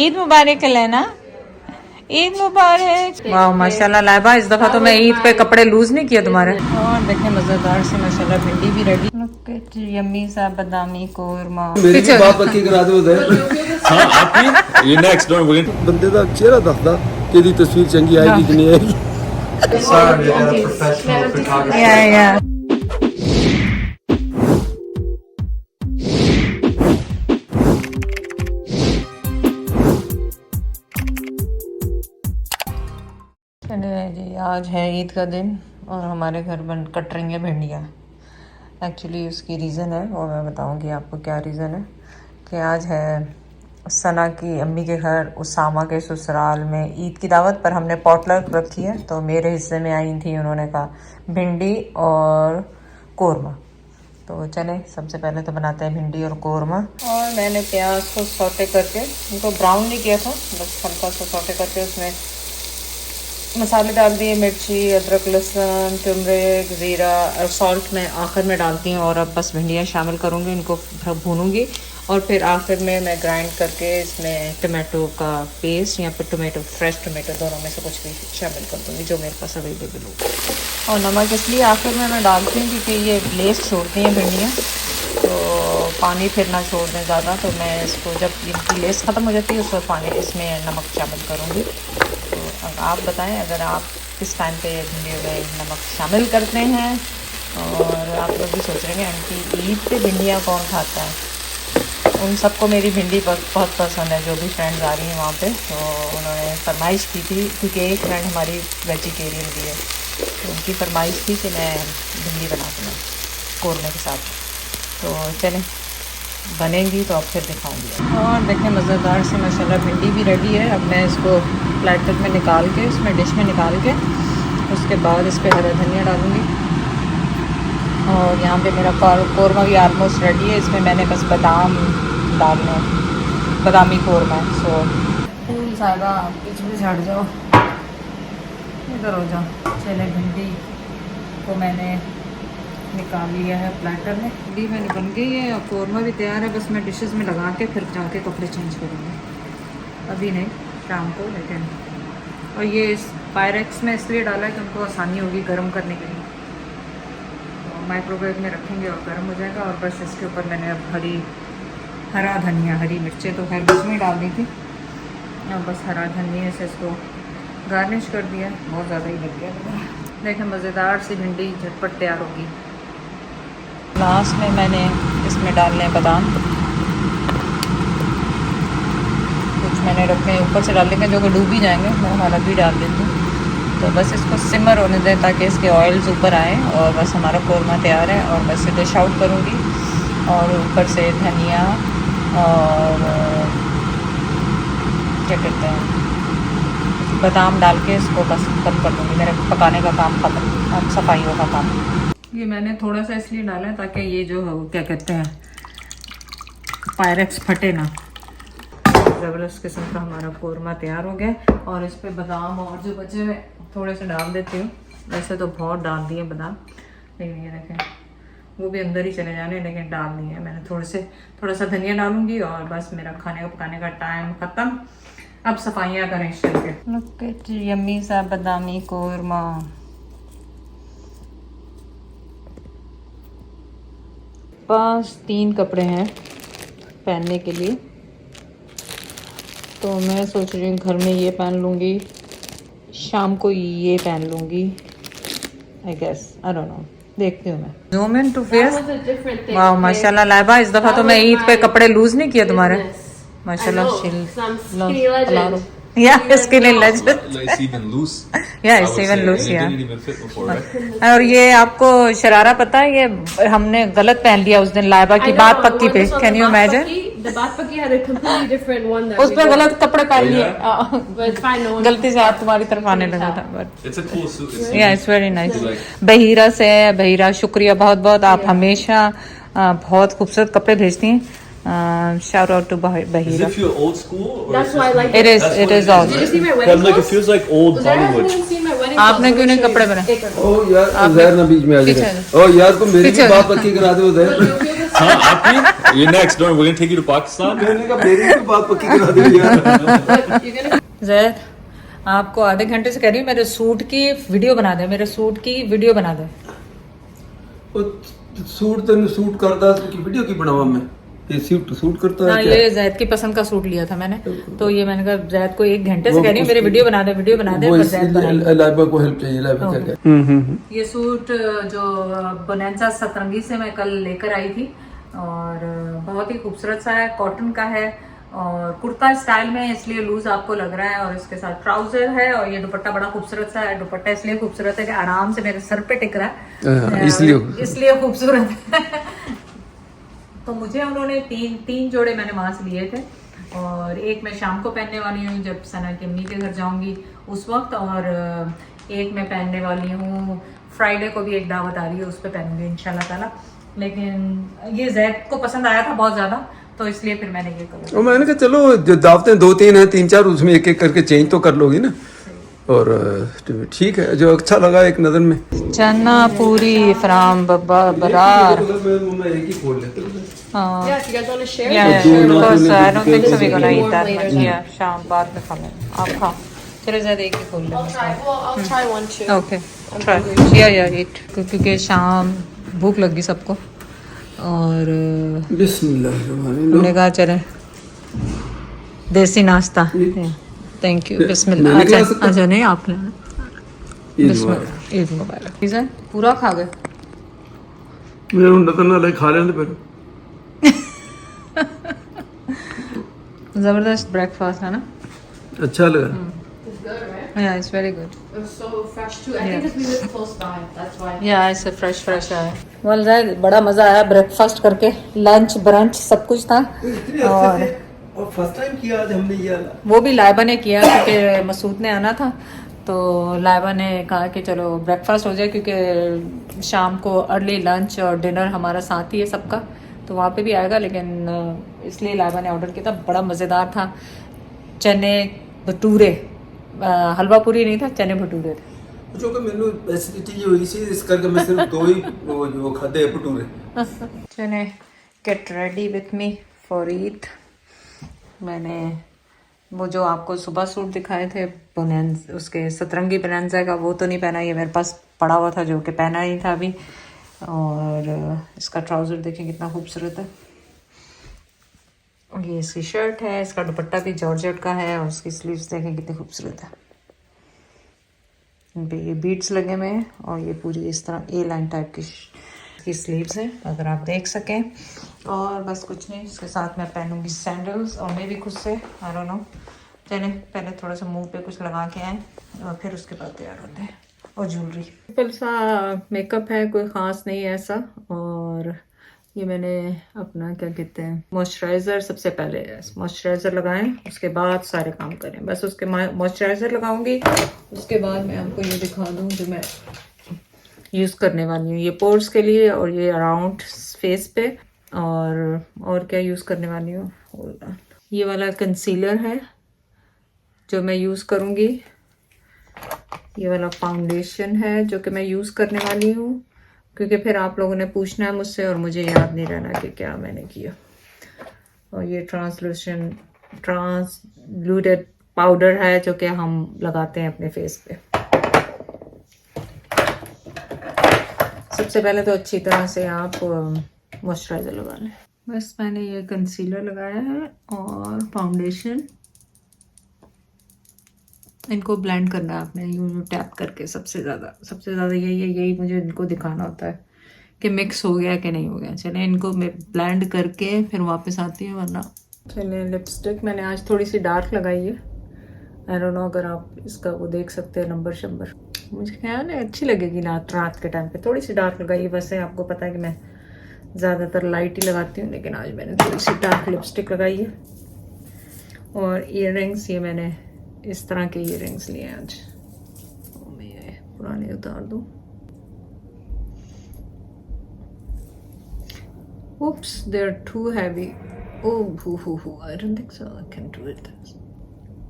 ईद मुबारक लेना, ईद मुबारक। वाह माशाल्लाह लाइबा, इस दफा तो मैं ईद पे कपड़े लूज नहीं किए तुम्हारे। और देखें मजेदार से माशाल्लाह भिंडी भी रेडी। लुक एट यम्मी सा बादामी कोरमा। मेरी भी बात पक्की करा दो हाँ आपकी ये नेक्स्ट डोंट वरी बंदे दा चेहरा दसदा कि दी तस्वीर चंगी आएगी कि नहीं आएगी। या जी आज है ईद का दिन और हमारे घर बन कट रही हैं भिंडियाँ। एक्चुअली उसकी रीज़न है और मैं बताऊंगी आपको क्या रीज़न है कि आज है सना की अम्मी के घर उसामा के ससुराल में ईद की दावत पर हमने पॉटलक रखी है। तो मेरे हिस्से में आई थी, उन्होंने कहा भिंडी और कोरमा। तो चले सबसे पहले तो बनाते हैं भिंडी और कोरमा। और मैंने प्याज को सौटे करके, उनको ब्राउन नहीं किया था, बस हल्का सा सौटे करके उसमें मसाले डाल दिए, मिर्ची, अदरक, लहसुन, टर्मरिक, ज़ीरा और सॉल्ट मैं आखिर में डालती हूँ। और अब बस भिंडियाँ शामिल करूँगी, इनको भूनूंगी और फिर आखिर में मैं ग्राइंड करके इसमें टमाटो का पेस्ट या फिर टमाटो फ्रेश टमाटो दोनों में से कुछ भी शामिल कर दूँगी जो मेरे पास अवेलेबल हो। और नमक इसलिए आखिर में मैं डालती हूँ क्योंकि ये लेस छोड़ती हैं भिंडियाँ, तो पानी फिर ना छोड़ दें ज़्यादा। तो मैं इसको जब इनकी लेस ख़त्म हो जाती है उस वक्त पानी इसमें नमक शामिल करूँगी। तो अब आप बताएं अगर आप किस टाइम पे भिंडियों में नमक शामिल करते हैं। और आप लोग भी सोच रहे हैं आंटी ईद पे भिंडियाँ कौन खाता है। उन सबको मेरी भिंडी बहुत पसंद है, जो भी फ्रेंड्स आ रही हैं वहाँ पे। तो उन्होंने फरमाइश की थी क्योंकि एक फ्रेंड हमारी वेजिटेरियन भी है, तो उनकी फरमाइश थी कि मैं भिंडी बना दूँ कोरमे के साथ। तो चलें बनेंगी तो अब फिर दिखाऊंगी। और देखें मज़ेदार से माशाल्लाह भिंडी भी रेडी है। अब मैं इसको प्लेटर में निकाल के, इसमें डिश में निकाल के, उसके बाद इस पर हरा धनिया डालूँगी। और यहाँ पे मेरा कोरमा भी आलमोस्ट रेडी है। इसमें मैंने बस बादाम डालने, बादामी कोरमा है। सो फूल ज़्यादा बीच में झड़ जाओ, इधर हो जाओ। चले भिंडी को मैंने निकाल लिया है प्लेटर में, भिंडी मैंने बन गई है और कोरमा भी तैयार है। बस मैं डिशेस में लगा के फिर जाके कपड़े चेंज करूँगी, अभी नहीं शाम को। लेकिन और ये इस पायरेक्स में इसलिए डाला है कि उनको आसानी होगी गर्म करने के लिए। तो माइक्रोवेव में रखेंगे और गर्म हो जाएगा। और बस इसके ऊपर मैंने अब हरा धनिया, हरी मिर्चें तो खैर बीच में डाल दी थी, और बस हरा धनिया से इसको गार्निश कर दिया। बहुत ज़्यादा ही लग गया। देखें मज़ेदार सी भिंडी झटपट तैयार होगी। लास्ट में मैंने इसमें डालने हैं बादाम, कुछ मैंने रखे हैं ऊपर से डाल देंगे जो कि डूब ही जाएंगे, मैं अलग भी डाल देती हूँ। तो बस इसको सिमर होने दें ताकि इसके ऑयल्स ऊपर आए। और बस हमारा कोरमा तैयार है। और बस डिश आउट करूँगी और ऊपर से धनिया और क्या कहते हैं बादाम डाल के इसको बस कम कर दूँगी। मेरे पकाने का काम ख़त्म, अब सफाइयों का काम। ये मैंने थोड़ा सा इसलिए डाला है ताकि ये जो है वो क्या कहते हैं पायरेक्स फटे ना। ज़बरदस्त किस्म का हमारा कोरमा तैयार हो गया। और इस पर बादाम और जो बचे हुए थोड़े से डाल देती हूँ। वैसे तो बहुत डाल दिए बादाम, लेकिन ये देखें वो भी अंदर ही चले जाने, लेकिन डाल नहीं है मैंने। थोड़ा सा धनिया डालूंगी और बस मेरा खाने का पकाने का टाइम ख़त्म। अब सफाइयाँ करें चल के। लुक एट यम्मी सा बादामी कोरमा। पास 3 कपड़े हैं पहनने के लिए, तो मैं सोच रही हूँ घर में ये पहन लूँगी, शाम को ये पहन लूँगी। I guess, I don't know, देखती हूँ मैं। Zoom in to face. वाह माशाल्लाह लाइबा, इस दफ़ा तो मैं ईद पे कपड़े लूज नहीं किए तुम्हारे। माशाल्लाह Yeah, skin in legend. It's even loose. Yeah, it's even loose. It Yeah. didn't even fit before, right? और ये आपको शरारा पता है, ये हमने गलत पहन लिया उस दिन लाइबा की बात पक्की पे। Can you imagine? The baat pakki had a completely different one. That उस पर गलत कपड़े पहन लिए। but it's fine. No one गलती से हाथ तुम्हारी तरफ आने लगा था। But It's a cool suit. It's yeah, it's very nice. like बहीरा से, बहीरा शुक्रिया बहुत बहुत। आप हमेशा बहुत खूबसूरत कपड़े भेजती हैं। Shout out to as Bahira. if you're old school. Or That's why I like It is. That's It what is it all. Did you see my wedding Kind of like it clothes? feels like old Was there Bollywood. anyone see my wedding आपने clothes? क्यों नहीं Let me कपड़े show you. बनाए? एक ओ यार उधर ना बीच में आ पीछे जाए। ओ यार को मेरी भी पीछे बात पक्की करा दो उधर। हाँ आपकी you're next. Don't we're gonna take you to Pakistan. मैंने कहा मेरी तो बात पक्की करा दी यार। जैद, आपको आधे घंटे से कह रही हूँ मेरे सूट की वीडियो बना दे, मेरे सूट की वीडियो बना दे। ਉਹ ਸੂਟ ਤੈਨੂੰ ਸੂट ਕਰਦਾ ਕਿ ਵੀਡੀਓ ਕੀ ਬਣਾਵਾਂ ਮੈਂ ਇਹ सूट करता है हाँ, क्या? ये जैद की पसंद का सूट लिया था मैंने, तो ये मैंने कहा जैद को 1 घंटे से कह रही हूँ मेरी वीडियो बना दे, वीडियो बना दे, वो पर जैद बनाई। लाइबा को हेल्प चाहिए, लाइबा क्या क्या। ये सूट जो बोनेंजा सतरंगी से मैं कल लेकर आई थी और बहुत ही खूबसूरत सा है, कॉटन का है और कुर्ता स्टाइल में, इसलिए लूज आपको लग रहा है और इसके साथ ट्राउजर है और ये दुपट्टा बड़ा खूबसूरत सा है। दुपट्टा इसलिए खूबसूरत है कि आराम से मेरे सर पे टिक रहा है, इसलिए खूबसूरत है। तो मुझे उन्होंने तीन जोड़े मैंने वहां से लिए थे और एक मैं शाम को पहनने वाली हूँ जब सना की अम्मी के घर जाऊंगी उस वक्त, और एक मैं पहनने वाली हूँ फ्राइडे को भी, एक दावत आ रही है उस पर पहनूंगी इंशाल्लाह ताला। लेकिन ये जैद को पसंद आया था बहुत ज्यादा, तो इसलिए फिर मैंने ये कलर। और मैंने कहा चलो जो दावतें 2-3 हैं 3-4 उसमें एक एक करके चेंज तो कर लोगी ना, और ठीक है जो अच्छा लगा एक नजर में। चना पूरी फ्राम बरार। मैं एक ही खोल लेता हूँ। Yeah, if you guys want to share. Yeah, do yeah, not because do I don't think so we're gonna eat More that later. much. Yeah, शाम बाद में खा लेंगे, आप खाओ। चलो ज़्यादा एक ही खोल I'll लेंगे। try. Well, I'll try one too. Okay, try या ईट, क्योंकि शाम भूख लगी सबको और बिस्मिल्लाह हमने कहा चले देसी नाश्ता। थैंक यू, बिस्मिल्लाह। मैंने अच्छा खा सकता? अच्छा, नहीं आपने, बिस्मिल्लाह, ईद मुबारक। पिज़्ज़ा पूरा खा गए? मेरे नजर ना लगे, खा लेने पर ज़बरदस्त ब्रेकफास्ट है ना? अच्छा लगा। It's good, right? या it's very good. It was so fresh too. I think because we live close by. That's why. या ऐसे फ्रेश है। वेल जाए, बड़ा मज़ा आया ब्रेकफास्ट करके, लंच ब्रंच सब कुछ था। और फर्स्ट टाइम किया आज हमने ये वाला। वो भी लाइबा ने किया क्योंकि मसूद ने आना था, तो लाइबा ने कहा कि चलो ब्रेकफास्ट हो जाए, क्योंकि शाम को अर्ली लंच और डिनर हमारा साथ ही है सबका, तो वहाँ पे भी आएगा। लेकिन इसलिए लाइबा ने ऑर्डर किया था, बड़ा मज़ेदार था। चने भटूरे, हलवा पूरी नहीं था, चने भटूरे थे। जो कि मैंने एसिडिटी जी हुई सी, इस करके मैं सिर्फ 2 ही वो खाते हैं भटूरे। चने get ready with me for Eid. मैंने वो जो आपको सुबह सूट दिखाए थे बोनेंजा, उसके सतरंगी बोनेंजा का, वो तो नहीं पहना, ये मेरे पास पड़ा हुआ था जो कि पहना नहीं था अभी। और इसका ट्राउज़र देखें कितना खूबसूरत है, और ये इसकी शर्ट है, इसका दुपट्टा भी जॉर्जेट का है और उसकी स्लीव्स देखें कितनी खूबसूरत है। इन पे ये बीड्स लगे हुए हैं और ये पूरी इस तरह ए लाइन टाइप की स्लीव्स हैं, अगर आप देख सकें। और बस कुछ नहीं, इसके साथ मैं पहनूंगी सैंडल्स, और मैं भी खुद से आई डोंट नो, चले पहले थोड़ा सा मुंह पे कुछ लगा के आए और फिर उसके बाद तैयार होते हैं। और ज्वेलरी सिंपल सा मेकअप है, कोई ख़ास नहीं है ऐसा। और ये मैंने अपना क्या कहते हैं मॉइस्चराइज़र, सबसे पहले मॉइस्चराइज़र लगाएं, उसके बाद सारे काम करें। बस उसके मॉइस्चराइज़र लगाऊंगी, उसके बाद मैं आपको ये दिखा दूँ जो मैं यूज़ करने वाली हूँ, ये पोर्स के लिए और ये अराउंड फेस पे। और क्या यूज़ करने वाली हूँ, ये वाला कंसीलर है जो मैं यूज़ करूँगी। ये वाला फाउंडेशन है जो कि मैं यूज़ करने वाली हूँ, क्योंकि फिर आप लोगों ने पूछना है मुझसे और मुझे याद नहीं रहना कि क्या मैंने किया। और ये ट्रांसलूटेड पाउडर है जो कि हम लगाते हैं अपने फेस पे। सबसे पहले तो अच्छी तरह से आप मॉइस्चराइज़र लगा लें। बस मैंने ये कंसीलर लगाया है और फाउंडेशन, इनको ब्लेंड करना है आपने यूँ टैप करके। सबसे ज़्यादा यही मुझे इनको दिखाना होता है कि मिक्स हो गया कि नहीं हो गया। चलें इनको मैं ब्लेंड करके फिर वापस आती हूँ, वरना। चलें लिपस्टिक मैंने आज थोड़ी सी डार्क लगाई है, आई डोंट नो अगर आप इसका वो देख सकते हैं नंबर शंबर, मुझे ख्याल है अच्छी लगेगी ना रात के टाइम पे। थोड़ी सी डार्क लगाई है, वैसे आपको पता है कि मैं ज़्यादातर लाइट ही लगाती हूँ, लेकिन आज मैंने थोड़ी सी डार्क लिपस्टिक लगाई है। और ईयररिंग्स, ये मैंने इस तरह के ईयररिंग्स लिए हैं आज। मैं ये पुराने उतार दूँ। Oops, they're too heavy. Oh, I don't think so. I can do it.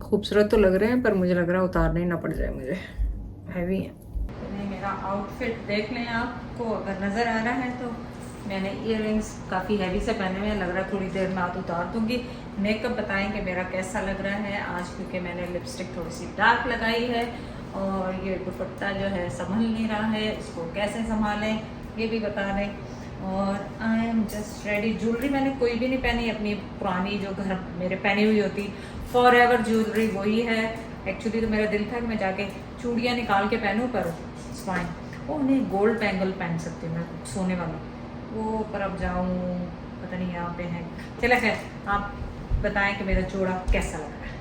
खूबसूरत तो लग रहे हैं पर मुझे लग रहा है उतारना ही ना पड़ जाए मुझे, हैवी है। मेरा आउटफिट देख लें आपको, अगर नज़र आ रहा है तो मैंने इयररिंग्स काफ़ी हैवी से पहने हुए हैं, लग रहा है थोड़ी देर में हाथ उतार दूंगी। मेकअप बताएंगे मेरा कैसा लग रहा है आज, क्योंकि मैंने लिपस्टिक थोड़ी सी डार्क लगाई है और ये दुपट्टा जो है संभल नहीं रहा है, इसको कैसे संभालें ये भी बता दें। और I am just ready. Jewellery मैंने कोई भी नहीं पहनी, अपनी पुरानी जो घर मेरे पहनी हुई होती फॉर एवर ज्वेलरी वही है। एक्चुअली तो मेरा दिल था कि मैं जाके चूड़ियाँ निकाल के पहनूँ, पर इट्स फाइन। वो नहीं, गोल्ड बैंगल पहन सकती हूँ मैं, सोने वाला वो, पर अब जाऊँ पता नहीं यहाँ पे है। चला खैर, आप बताएं कि मेरा जोड़ा कैसा लग रहा है।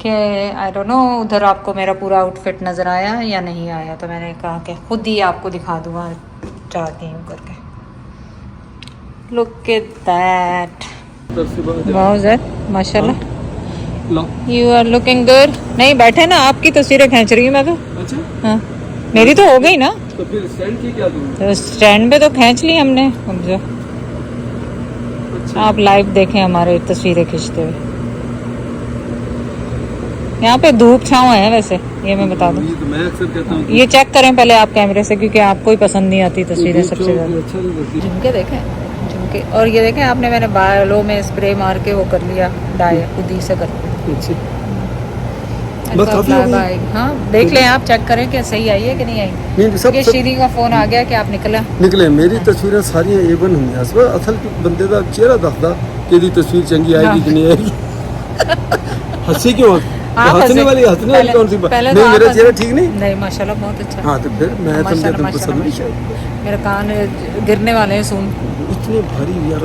कि आई डोंट नो उधर आपको मेरा पूरा आउटफिट नज़र आया या नहीं आया, तो मैंने कहा कि खुद ही आपको दिखा दूँगा चाहती हूँ करके। लुक एट दैट, बहुत माशाल्लाह, यू आर लुकिंग गुड। नहीं बैठे ना, आपकी तस्वीरें खींच रही हूँ मैं तो। अच्छा, हाँ मेरी तो हो गई ना, तो फिर स्टैंड की क्या दूँ? तो स्टैंड पे तो खींच ली हमने। अब जो अच्छा। आप लाइव देखें हमारे तस्वीरें खींचते हुए। यहाँ पे धूप छाँव है वैसे, ये मैं बता दूँ। ये तो मैं अक्सर कहता हूँ ये चेक करें पहले आप कैमरे से, क्योंकि आपको ही पसंद नहीं आती तस्वीरें सबसे ज़्यादा। अच्छा नहीं लगती। झुमके देखें, झुमके। और ये देखें आपने, मैंने बालों में स्प्रे मार के वो कर लिया, डाई खुद ही से करके। अच्छी, बस काफी हो गई। हाँ देख लें आप, चेक करें कि सही आई है कि नहीं आई। नहीं सब ये श्री का फोन आ गया कि आप निकले। मेरी तस्वीरें सारियां A1 होंगी। असल बंदे का चेहरा दसदा कि दी तस्वीर चंगी आएगी कि नहीं आएगी। हंसी क्यों? हंसने वाली कौन सी बात? नहीं मेरा चेहरा ठीक नहीं माशाल्लाह बहुत अच्छा। हाँ तो फिर मैं तुम पसंद नहीं शायद। मेरे कान गिरने वाले हैं सुन। इतने भारी यार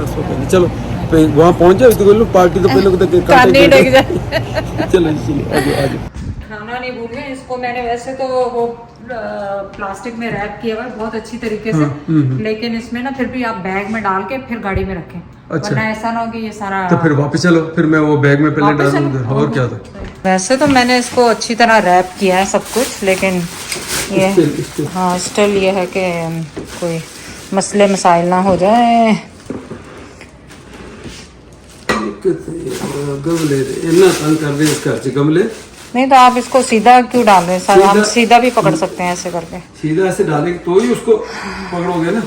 चलो वहाँ पहुँच जाओ तो बोलो पार्टी तो पहले कान नहीं डग जाए। चलो आगे खाना नहीं भूल गए। इसको मैंने वैसे तो वो प्लास्टिक में रैप किया हुआ है बहुत अच्छी तरीके से, लेकिन इसमें ना फिर भी आप बैग में डाल के फिर गाड़ी में रखें। अच्छा। वरना ऐसा ना हो कि ये सारा तो फिर वापस चलो, फिर मैं वो बैग में पहले डाल दूंगा और क्या था। वैसे तो मैंने इसको अच्छी तरह रैप किया है सब कुछ, लेकिन ये हाँ स्टिल ये है कि कोई मसले मसाइल ना हो जाए। गमले इतना तंग कर रहे इस घर से गमले। नहीं तो आप इसको सीधा क्यों डाल रहे हैं? हम सीधा भी पकड़ सकते हैं ऐसे करके। सीधा ऐसे डालेंगे तो ही उसको पकड़ोगे ना।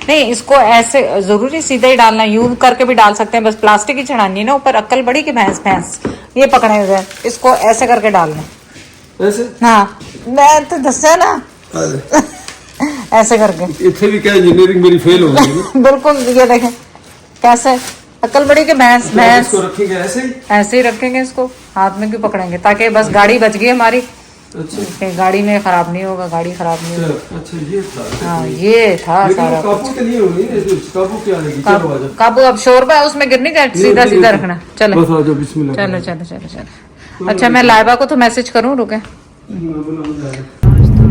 नहीं इसको ऐसे जरूरी सीधा ही डालना, यूं करके भी डाल सकते हैं, बस प्लास्टिक ही चढ़ानी है ना ऊपर। अक्ल बड़ी की भैंस भैंस ये पकड़े हुए हैं, इसको ऐसे करके डालना ऐसे। हाँ मैं तो दसा ना ऐसे करके। इतने भी क्या इंजीनियरिंग मेरी फेल हो गई। बिल्कुल ये देखें कैसे, अक्ल बड़ी के भैंस भैंस। इसको रखेंगे ऐसे ही रखेंगे इसको, हाथ में क्यों पकड़ेंगे, ताकि बस गाड़ी बच गई हमारी। अच्छा गाड़ी में खराब नहीं होगा, गाड़ी खराब नहीं होगी। अच्छा ये था। हाँ ये था सारा काबू के लिए होगी, काबू क्या आएगी। चलो आ जाओ। काबू अब शोरबा है उसमें गिरनी जाए, सीधा सीधा रखना। चलो बस आ जाओ, बिस्मिल्लाह। चलो चलो चलो चलो। अच्छा मैं लाइबा को तो मैसेज करूँ, रुके।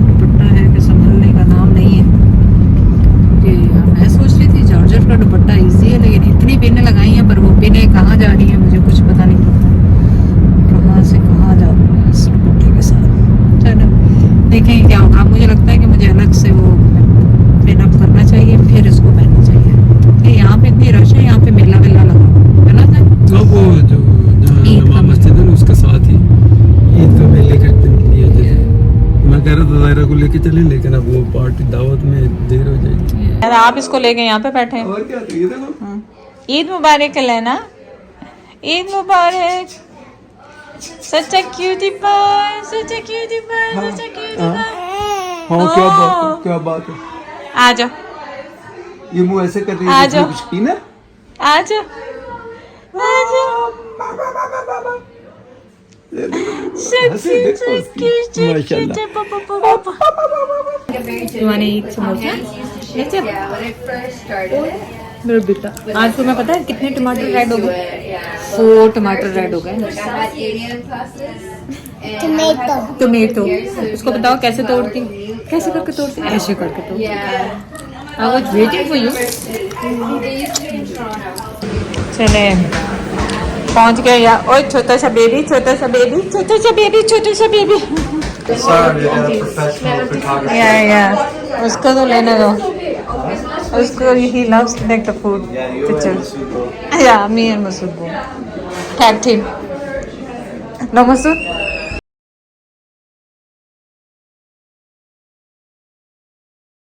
दुपट्टा है कि संभलने का नाम नहीं है। मैं सोच रही थी जॉर्जेट का दुपट्टा इजी है, लेकिन इतनी पिनें लगाई हैं, पर वो पिनें कहाँ जा रही हैं मुझे कुछ पता नहीं पड़ता, कहाँ से कहाँ जा रही है इस दुपट्टे के साथ। चलो देखें क्या होगा। मुझे लगता है कि मुझे अलग से वो पिन अप करना चाहिए, फिर इसको पहनना चाहिए। यहाँ पे इतनी रश है, यहाँ पे मेला वेला लगा गलत है। वो जो जहाँ मस्जिद है ना उसके साथ ही ईद का मेले करते हैं। मैं कह रहा था दायरा को लेके चले, लेकिन अब वो पार्टी दावत में देर हो जाएगी। आप इसको लेके यहाँ पे बैठे हैं। और क्या ये देखो। ईद मुबारक लेना, ईद मुबारक। Such a cutie pie, such a cutie pie, such a cutie pie। हाँ क्या बात है। आ जाओ, ये मुंह ऐसे कर रही है। आ जाओ। कुछ पीना? आ जाओ, आ जाओ। मेरा बेटा आज तो मैं पता है कितने टमाटर रेड हो गए, 4 टमाटर रेड हो गए। टोमेटो उसको बताओ कैसे तोड़ती, कैसे करके तोड़ती, ऐसे करके तोड़ती। I was waiting for you. चले पहुंच गए यार। ओए छोटा सा बेबी, छोटा सा बेबी, छोटा सा बेबी, छोटा सा बेबी। या उसको तो लेने दो, उसको ही loves to make the food pictures. Yeah, me and Masood both. Tag team. No Masood?